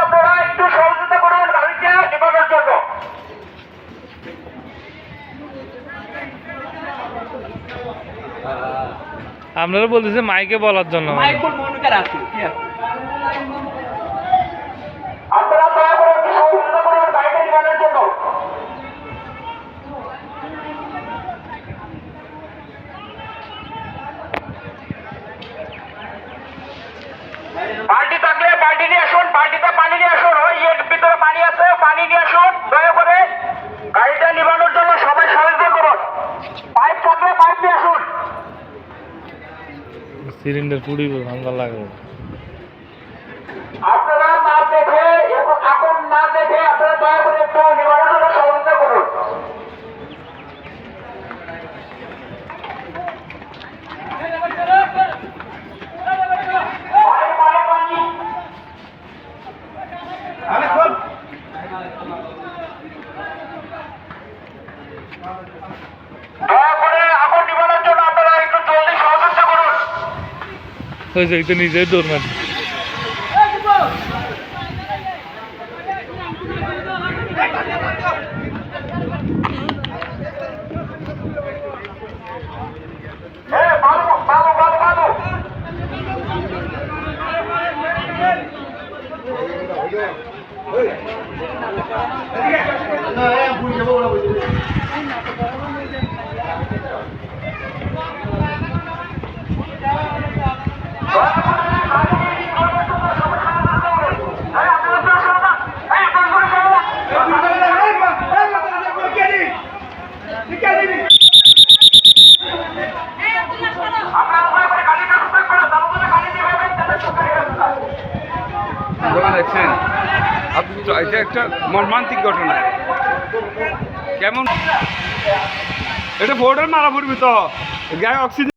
আপনারা একটু সহযোগিতা করুন গাড়িকে নিবানোর জন্য। আপনারা বলতেছে মাইকে বলার জন্য। আপনারা দয়া করে একটু সহযোগিতা করুন গাড়িকে নিবানোর জন্য। বালতি থাকলে বালতি নিয়ে আসুন, বালতিতে পানি নিয়ে আসুন। ওই এর ভিতরে পানি আছে, পানি নিয়ে আসুন দয়া করে গাড়িটা নিবানোর জন্য। সবাই সহযোগিতা করুন। পাইপ থাকলে পাইপ নিয়ে আসুন। সিলিন্ডার পুড়িব ঠান্ডা লাগবে। আপনারা না দেখে এবং আগুন না দেখে আপনারা দয়া করে একটু নিবানোর জন্য সহযোগিতা করুন। দয়া করে আগুন নিবানোর জন্য আপনারা একটু জলদি সহযোগিতা করুন। ওই যে এটা নিজেই দৌড় মারছে। বাবু বাবু বাবু বাবু দেখছেন এটা একটা মর্মান্তিক ঘটনা। কেমন এটা বোর্ডের মারা পড়বি তো গায়ে অক্সিজেন